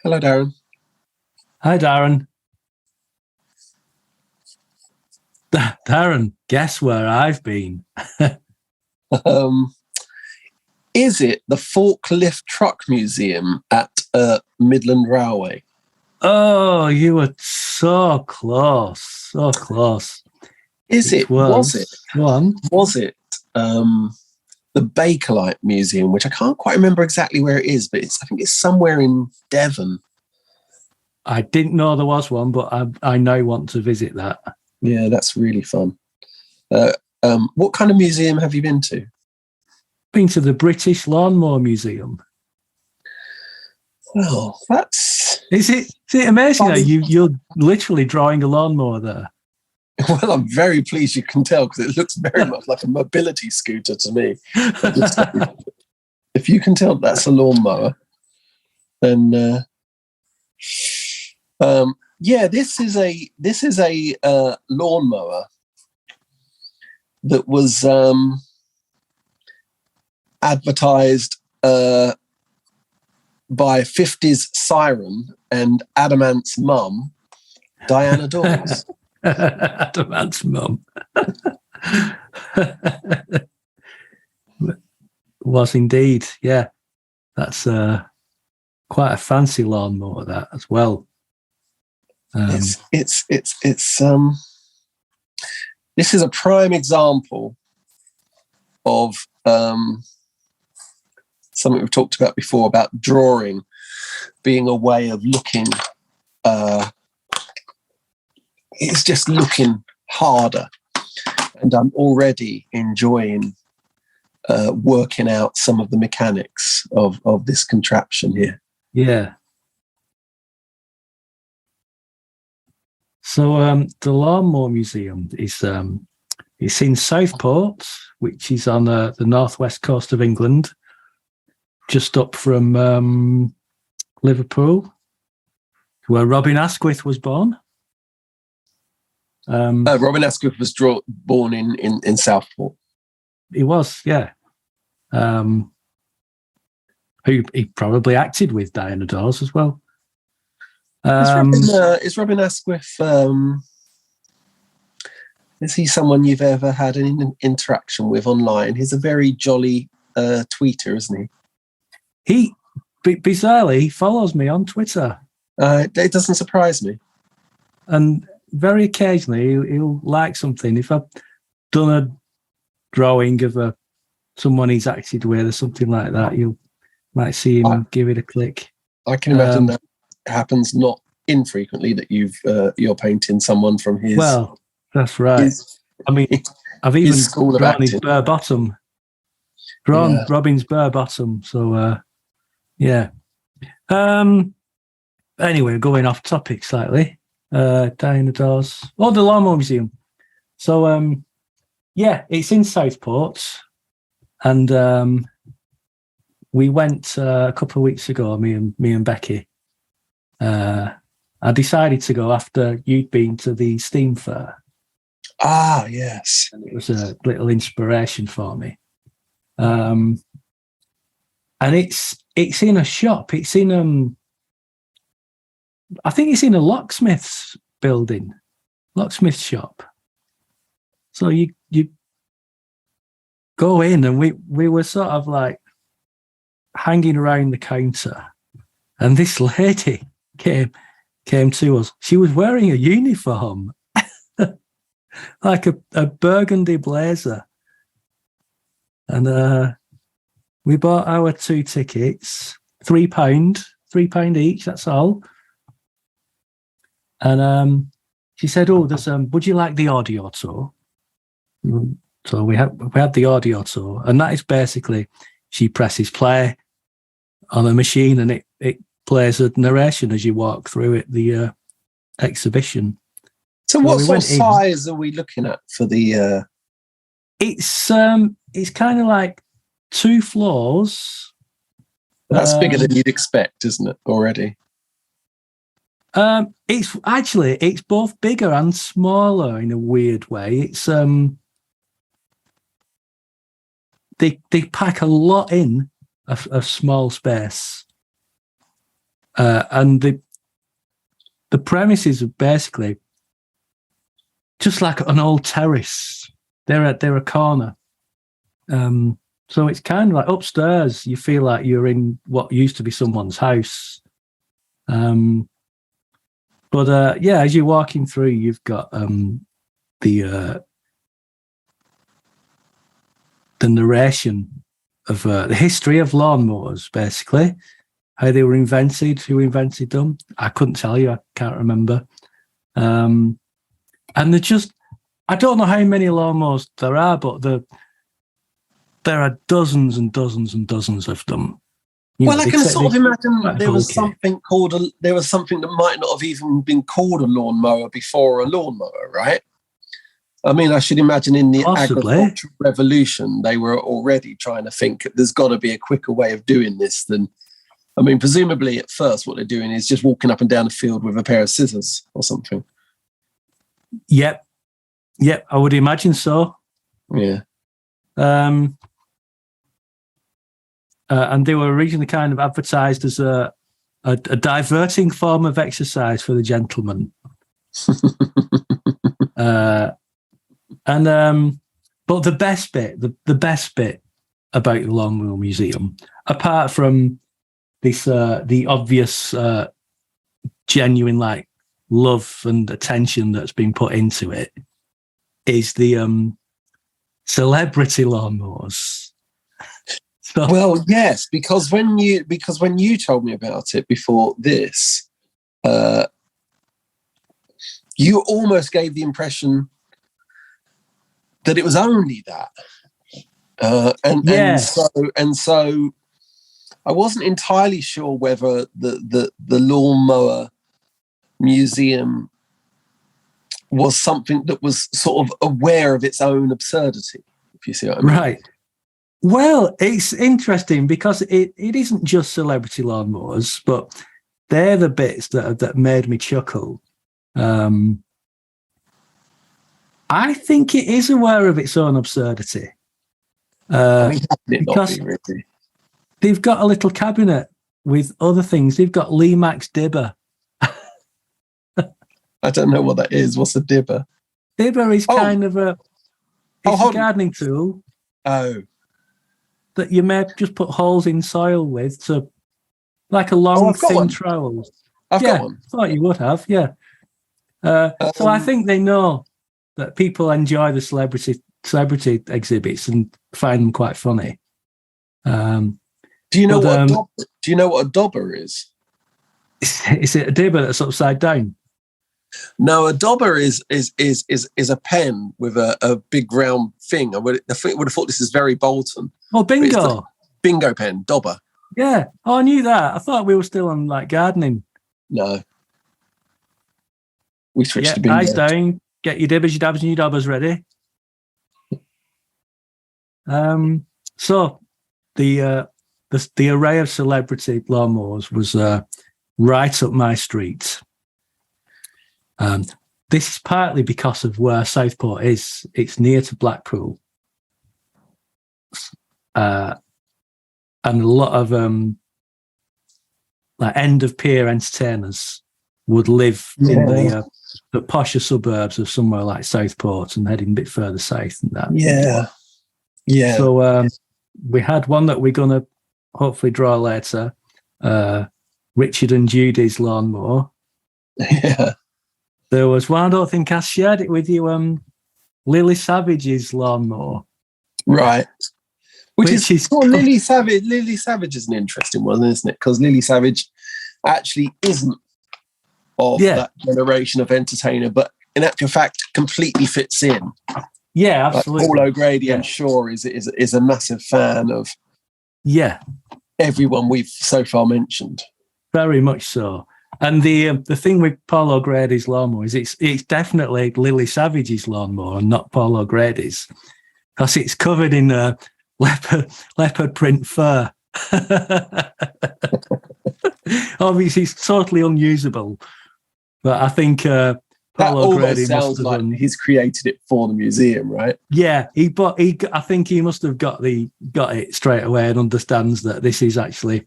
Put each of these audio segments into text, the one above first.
Hello, Darren. Hi, Darren. Darren, guess where I've been? Um, is it the Forklift Truck Museum at Midland Railway? Oh, you were so close. So close. Was it? Go on. Was it the Bakelite Museum, which I can't quite remember exactly where it is, but I think it's somewhere in Devon. I didn't know there was one, but I now want to visit that. Yeah, that's really fun. What kind of museum have you been to? Been to the British Lawnmower Museum. Well, that's... Is it amazing that you're literally drawing a lawnmower there? Well, I'm very pleased you can tell, because it looks very much like a mobility scooter to me. If you can tell that's a lawnmower, then this is a lawnmower that was advertised by 50s Siren and Adamant's mum, Diana Dors. Adamant's mum. Was indeed, yeah. That's quite a fancy lawnmower, that as well. This is a prime example of something we've talked about before, about drawing being a way of looking. It's just looking harder, and I'm already enjoying working out some of the mechanics of this contraption here. Yeah. So the Lawnmower Museum is it's in Southport, which is on the northwest coast of England, just up from Liverpool, where Robin Asquith was born. Robin Asquith was born in Southport. He was, yeah. Who he probably acted with Diana Dors as well. Is Robin Asquith? Is he someone you've ever had an interaction with online? He's a very jolly tweeter, isn't he? Bizarrely, he follows me on Twitter. It doesn't surprise me. And very occasionally, he'll like something. If I've done a drawing of someone he's acted with or something like that, you might see him give it a click. I can imagine that happens not infrequently, that you're painting someone from his... Well, that's right. I've even drawn his bare bottom. Robin's bare bottom. So, yeah. Anyway, going off topic slightly. Diana Dors. Oh, the Lawnmower Museum. So, it's in Southport. And we went a couple of weeks ago, me and Becky. I decided to go after you'd been to the Steam Fair. Ah, yes. And it was a little inspiration for me. And it's in a shop. It's in I think it's in a locksmith's building, locksmith shop. So you go in, and we were sort of like hanging around the counter, and this lady came to us. She was wearing a uniform, like a burgundy blazer. And we bought our 2 tickets, £3 each, that's all. And she said, "Oh, there's would you like the audio tour?" So we had the audio tour, and that is basically, she presses play on a machine, and it plays a narration as you walk through it, the exhibition. So what sort of size are we looking at for the? It's kind of like 2 floors. That's bigger than you'd expect, isn't it? Already. It's both bigger and smaller in a weird way. It's they pack a lot in a small space. And the premises are basically just like an old terrace. They're a corner. So it's kind of like upstairs. You feel like you're in what used to be someone's house. But as you're walking through, you've got the narration of the history of lawnmowers, basically, how they were invented, who invented them. I couldn't tell you. I can't remember. And they're just, I don't know how many lawnmowers there are, but there are dozens and dozens and dozens of them. I can sort of imagine there was something that might not have even been called a lawnmower before a lawnmower, right? I mean, I should imagine in the agricultural revolution, they were already trying to think there's got to be a quicker way of doing this than, I mean, presumably at first what they're doing is just walking up and down the field with a pair of scissors or something. Yep, I would imagine so. Yeah. And they were originally kind of advertised as a diverting form of exercise for the gentleman. But the best bit about the Lawnmower Museum, apart from this, the obvious, genuine like love and attention that's been put into it, is the celebrity lawnmowers. So, well, yes, because when you told me about it before this, you almost gave the impression that it was only that, and so I wasn't entirely sure whether the Lawnmower Museum was something that was sort of aware of its own absurdity, if you see what I mean. Right. Well, it's interesting because it isn't just celebrity lawnmowers, but they're the bits that made me chuckle. I think it is aware of its own absurdity. Because really? They've got a little cabinet with other things. They've got Lee Max Dibber. I don't know what that is. What's a dibber? Dibber is kind of a gardening tool. Oh. That you may just put holes in soil with, to like a long thin trowel. I've got one. Thought you would have, yeah. So I think they know that people enjoy the celebrity exhibits and find them quite funny. Do you know what a dobber is? Is it a dibber that's upside down? No, a dobber is a pen with a big round thing. I would have thought this is very Bolton. Oh, bingo! Bingo pen, dobber. Yeah. Oh, I knew that. I thought we were still on like gardening. No. We switched to bingo. Eyes down. Get your dibbers, your dabbers, and your dobbers ready. So the array of celebrity lawnmowers was right up my street. This is partly because of where Southport is. It's near to Blackpool. And a lot of like end of pier entertainers would live in the posher suburbs of somewhere like Southport and heading a bit further south than that. Yeah. So we had one that we're going to hopefully draw later, Richard and Judy's lawnmower. Yeah. There was one, I don't think I shared it with you, Lily Savage's lawnmower. Right. Which is Lily Savage. Lily Savage is an interesting one, isn't it? Because Lily Savage actually isn't of that generation of entertainer, but in actual fact completely fits in. Yeah, absolutely. Like Paul O'Grady, I'm sure, is a massive fan of everyone we've so far mentioned. Very much so. And the thing with Paul O'Grady's lawnmower is it's definitely Lily Savage's lawnmower and not Paul O'Grady's, because it's covered in leopard print fur. Obviously, it's totally unusable. But I think Paul O'Grady sounds like he's created it for the museum, right? Yeah, I think he must have got it straight away and understands that this is actually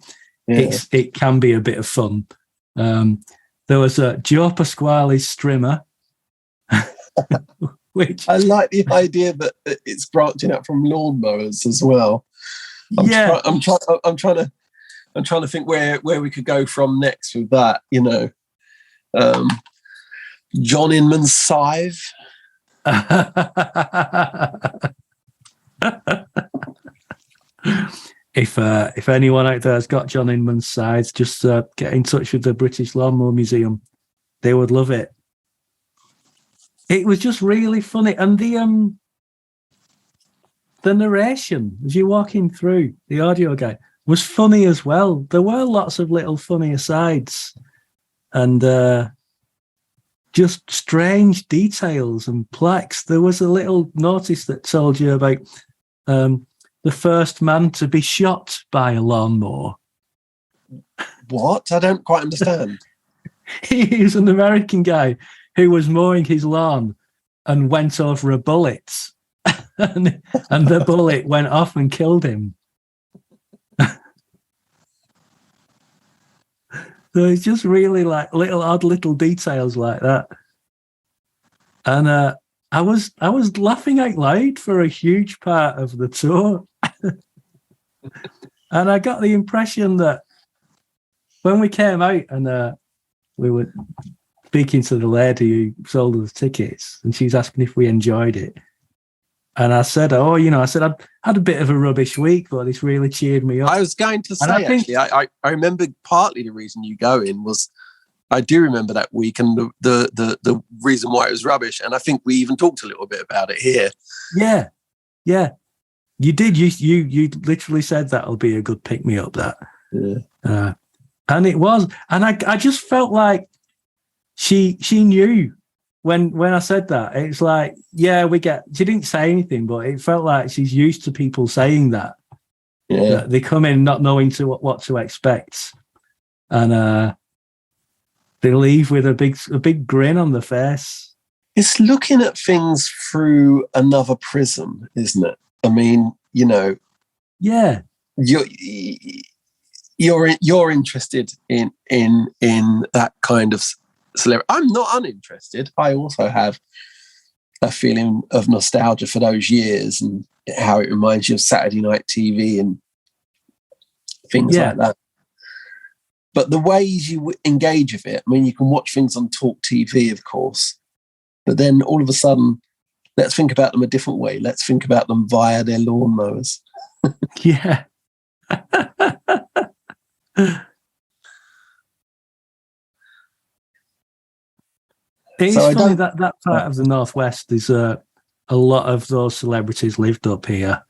it can be a bit of fun There was a Joe Pasquale's Strimmer, which I like the idea that it's branching out from lawnmowers as well. I'm trying to think where we could go from next with that. You know, John Inman's Scythe. If anyone out there has got John Inman's Scythe, just get in touch with the British Lawnmower Museum. They would love it. It was just really funny, and the narration as you're walking through the audio guide was funny as well. There were lots of little funny asides, and just strange details and plaques. There was a little notice that told you about the first man to be shot by a lawnmower. What? I don't quite understand. He was an American guy who was mowing his lawn and went over a bullet, and the bullet went off and killed him. So it's just really like odd little details like that. And I was laughing out loud for a huge part of the tour. And I got the impression that when we came out and we were speaking to the lady who sold us the tickets, and she's asking if we enjoyed it. And I said, I'd had a bit of a rubbish week, but this really cheered me up. I was going to say, I remember partly the reason you go in was, I do remember that week and the reason why it was rubbish. And I think we even talked a little bit about it here. Yeah. You did. You literally said that'll be a good pick-me-up, that. Yeah. And it was. And I just felt like she knew when I said that. It's like, yeah, she didn't say anything, but it felt like she's used to people saying that. Yeah. That they come in not knowing what to expect. And they leave with a big grin on the face. It's looking at things through another prism, isn't it? I mean, you know, yeah, you're interested in that kind of celebrity. I'm not uninterested. I also have a feeling of nostalgia for those years and how it reminds you of Saturday night TV and things like that. But the ways you engage with it, I mean, you can watch things on Talk TV, of course, but then all of a sudden, let's think about them a different way. Let's think about them via their lawnmowers. Yeah. It's funny that part of the Northwest is a lot of those celebrities lived up here.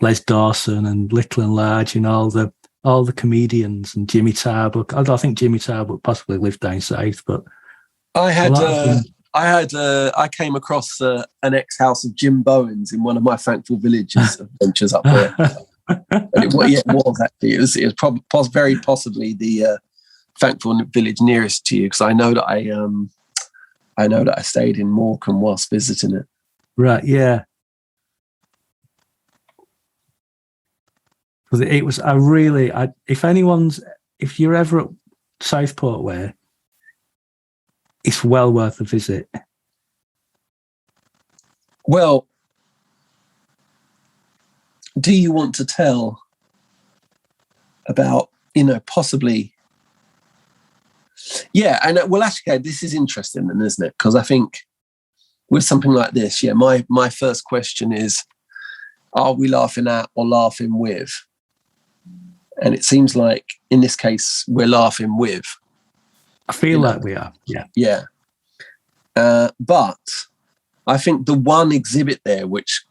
Les Dawson and Little and Large and all the comedians and Jimmy Tarbuck. I think Jimmy Tarbuck possibly lived down south, but I came across an ex-house of Jim Bowen's in one of my Thankful Villages adventures up there. It was actually. It was very possibly the Thankful Village nearest to you, because I know that I stayed in Morecambe whilst visiting it. Right, yeah. Because it was, if you're ever at Southport way, it's well worth a visit. Well, do you want to tell about, possibly? Yeah, and well, actually, this is interesting, then, isn't it? Because I think with something like this, my first question is, are we laughing at or laughing with? And it seems like in this case we're laughing with. I feel like we are. Yeah. But I think the one exhibit there, which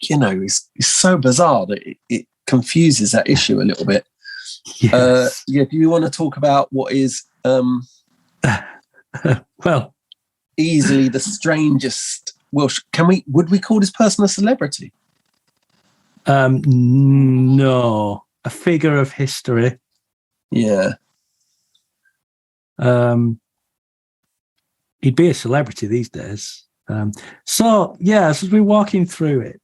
is so bizarre that it confuses that issue a little bit. Yes. Do you want to talk about what is well, easily the strangest? Well, would we call this person a celebrity? No, a figure of history. Yeah. He'd be a celebrity these days. So as we're walking through it,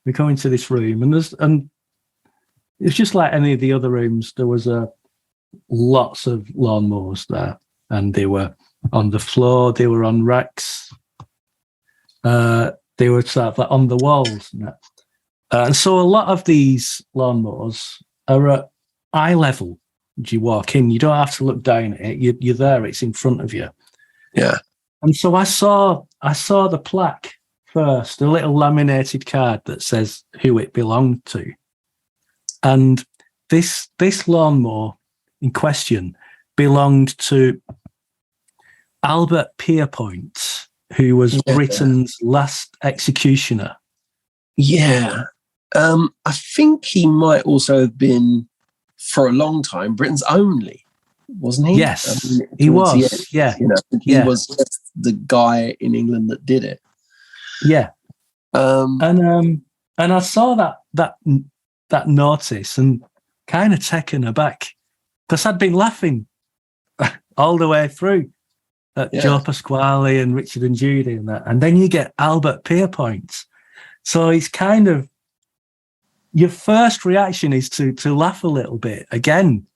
we come into this room, and it's just like any of the other rooms. There was a lots of lawnmowers there, and they were on the floor, they were on racks, they were sort of like on the walls. And so a lot of these lawnmowers are at eye level. You walk in, you don't have to look down at it. You're there, it's in front of you. Yeah. And so I saw the plaque first, a little laminated card that says who it belonged to. And this lawnmower in question belonged to Albert Pierpoint, who was Britain's last executioner. Yeah. I think he might also have been, for a long time, Britain's only, wasn't he? Yes, he was. Yeah. He was just the guy in England that did it. Yeah. And I saw that notice and kind of taken aback, because I'd been laughing all the way through at Joe Pasquale and Richard and Judy and that. And then you get Albert Pierpoint. So it's kind of, your first reaction is to laugh a little bit again.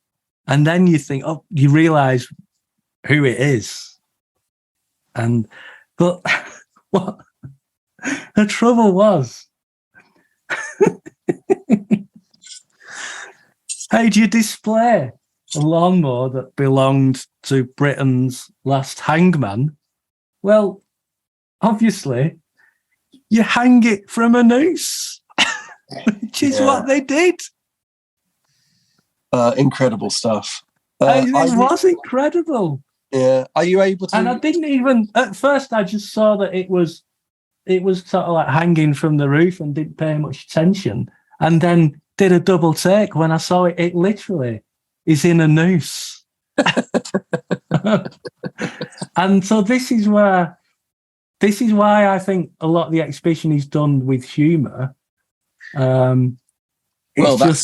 And then you think, you realise who it is. But what the trouble was, how do you display a lawnmower that belonged to Britain's last hangman? Well, obviously, you hang it from a noose, which is what they did. Incredible stuff. It was incredible. Yeah. Are you able to? And I didn't even, at first, I just saw that it was sort of like hanging from the roof and didn't pay much attention. And then did a double take when I saw it. It literally is in a noose. And so this is why I think a lot of the exhibition is done with humour. That's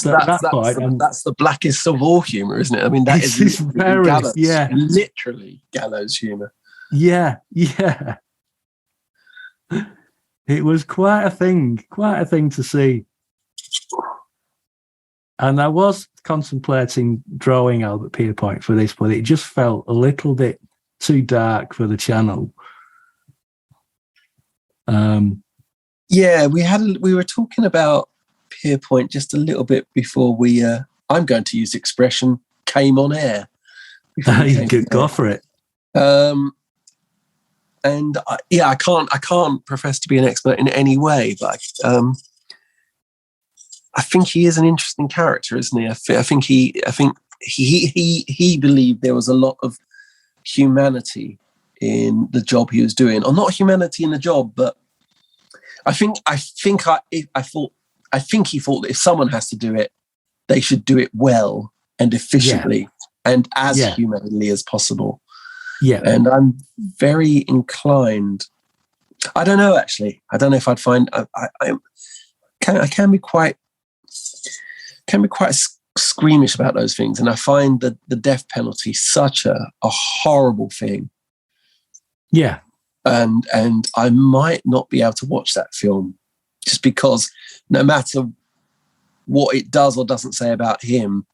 the blackest of all humour, isn't it? I mean, that is very gallows, literally gallows humour. Yeah. It was quite a thing to see. And I was contemplating drawing Albert Pierpoint for this, but it just felt a little bit too dark for the channel. We were talking about Pierpoint just a little bit before we. I'm going to use the expression "came on air." You could go for it. I can't profess to be an expert in any way, but I think he is an interesting character, isn't he? I think he believed there was a lot of humanity in the job he was doing, or not humanity in the job, but I think he thought that if someone has to do it, they should do it well and efficiently and as humanely as possible. Yeah. And I'm very inclined. I don't know, actually. I don't know if I'd find. I can be quite squeamish about those things, and I find that the death penalty such a horrible thing. Yeah. And I might not be able to watch that film just because no matter what it does or doesn't say about him,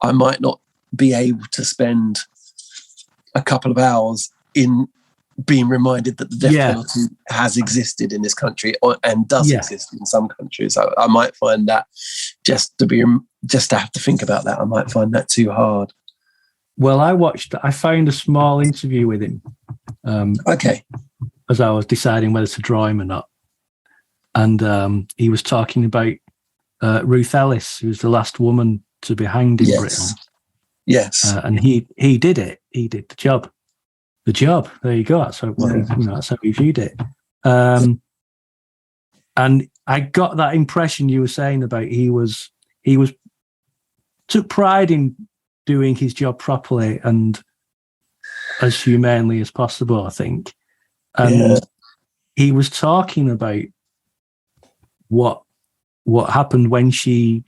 I might not be able to spend a couple of hours in being reminded that the death penalty has existed in this country and does exist in some countries. I might find that just to have to think about that, I might find that too hard. Well, I found a small interview with him. As I was deciding whether to draw him or not. And he was talking about Ruth Ellis, who was the last woman to be hanged in Britain. Yes. And he did it. He did the job. The job. There you go. That's how, that's how he viewed it. And I got that impression you were saying about he took pride in doing his job properly and as humanely as possible, I think. And he was talking about what happened when she,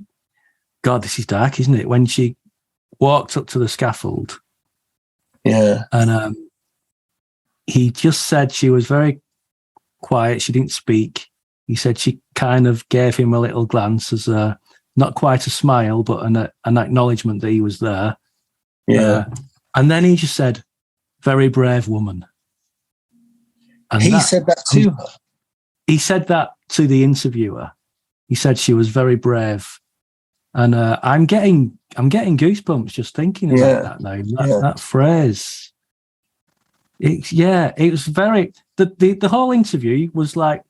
God, this is dark, isn't it? When she walked up to the scaffold. Yeah. And he just said she was very quiet. She didn't speak. He said she kind of gave him a little glance as not quite a smile, but an acknowledgement that he was there. Yeah. And then he just said, "Very brave woman." And he said that to her. He said that to the interviewer. He said she was very brave. And I'm getting goosebumps just thinking about that now. That phrase. It was very the whole interview was like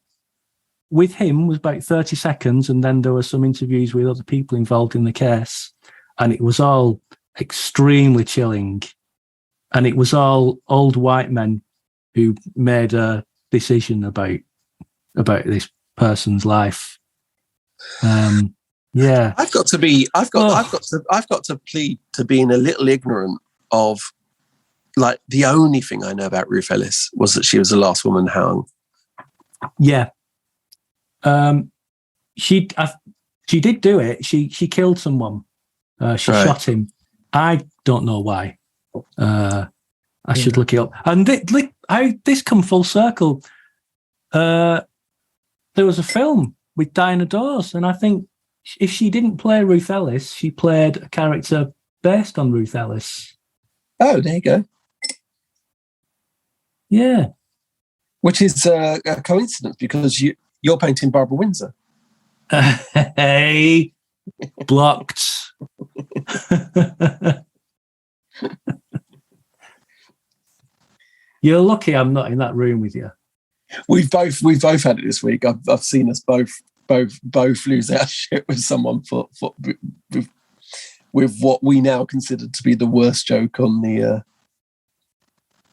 with him was about 30 seconds, and then there were some interviews with other people involved in the case, and it was all extremely chilling. And it was all old white men who made a decision about this person's life. Yeah, I've got to plead to being a little ignorant of, like, the only thing I know about Ruth Ellis was that she was the last woman hung. Yeah, she did do it. She killed someone. She shot him. I don't know why. I should look it up. And how this come full circle. There was a film with Diana Dors, and I think if she didn't play Ruth Ellis, she played a character based on Ruth Ellis. Oh, there you go. Yeah. Which is a coincidence, because you're painting Barbara Windsor. Hey, blocked. You're lucky I'm not in that room with you. We've both had it this week. I've seen us both lose our shit with someone with what we now consider to be the worst joke on the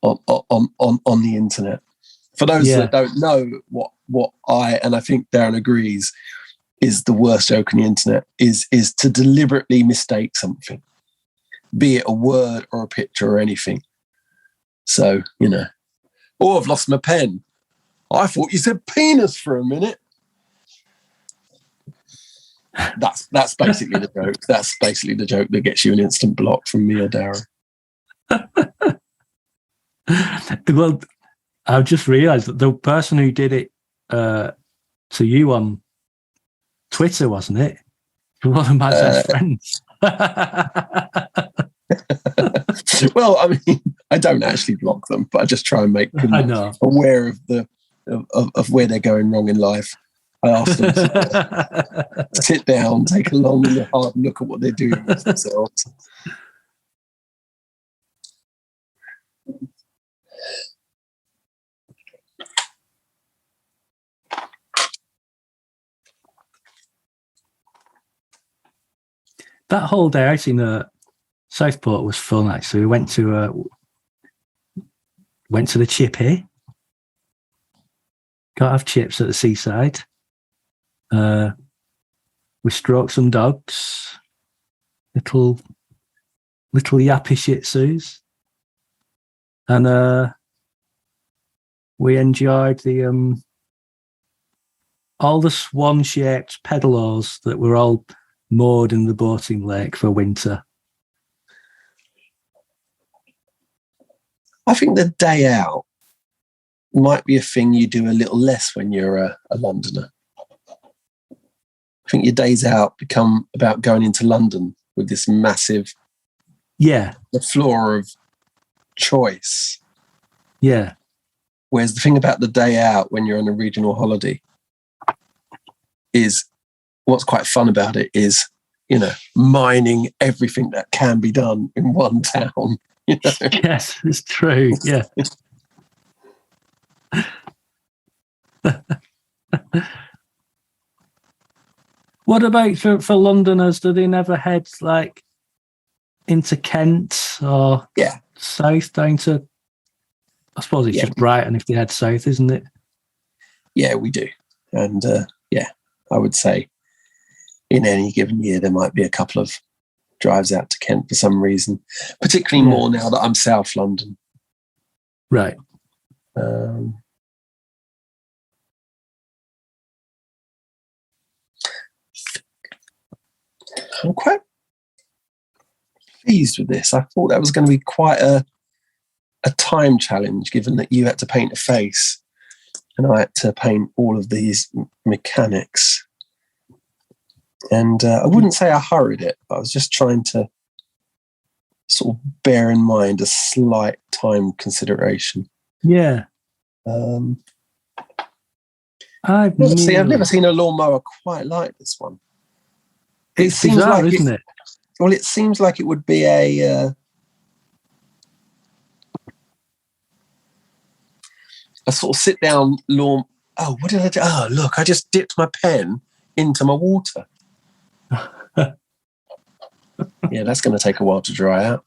on the internet. For those that don't know, what I think Darren agrees is the worst joke on the internet is to deliberately mistake something, be it a word or a picture or anything. So, oh, I've lost my pen. I thought you said penis for a minute. That's basically the joke. That's basically the joke that gets you an instant block from me or Darren. Well, I've just realised that the person who did it to you on Twitter, wasn't it? One of my best friends. Well, I mean, I don't actually block them, but I just try and make them aware of of where they're going wrong in life. I ask them to sit down, take a long and hard look at what they're doing with themselves. That whole day out in Southport was fun. Actually, we went to the chippy. Got to have chips at the seaside. We stroked some dogs, little yappy Shih Tzus, and we enjoyed the all the swan-shaped pedalers that were all moored in the boating lake for winter. I think the day out might be a thing you do a little less when you're a Londoner. I think your days out become about going into London with this massive, the floor of choice. Yeah. Whereas the thing about the day out when you're on a regional holiday is, what's quite fun about it is, mining everything that can be done in one town. Yes, it's true. Yeah. What about for Londoners? Do they never head like into Kent or south down to? I suppose it's just Brighton if they head south, isn't it? Yeah, we do, and I would say in any given year there might be a couple of drives out to Kent for some reason, particularly more now that I'm South London. Right. I'm quite pleased with this. I thought that was going to be quite a time challenge, given that you had to paint a face and I had to paint all of these mechanics. And I wouldn't say I hurried it, but I was just trying to sort of bear in mind a slight time consideration. Yeah. I've never seen a lawnmower quite like this one. It's bizarre, isn't it? Well, it seems like it would be a sort of sit-down lawn. Oh, what did I do? Oh, look, I just dipped my pen into my water. Yeah, that's going to take a while to dry out.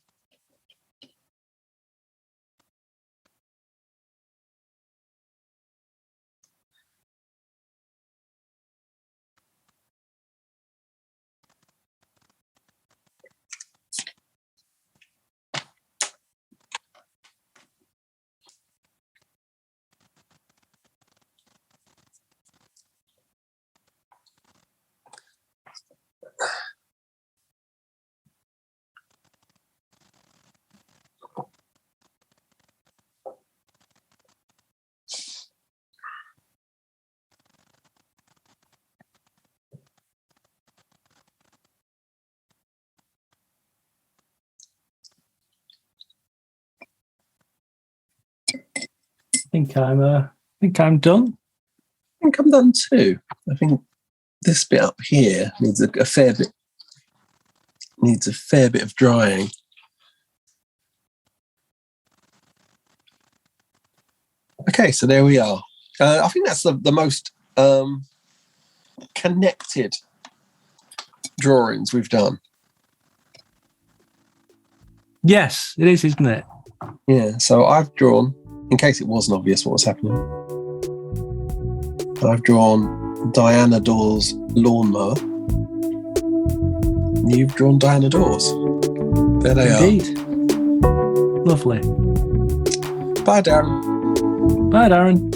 I think I'm done. I think I'm done too. I think this bit up here needs a fair bit. Needs a fair bit of drying. Okay, so there we are. I think that's the most connected drawings we've done. Yes, it is, isn't it? Yeah, so I've drawn, in case it wasn't obvious what was happening, I've drawn Diana Dors' lawnmower. You've drawn Diana Dors. There they Indeed. are. Lovely. Bye, Darren. Bye, Darren.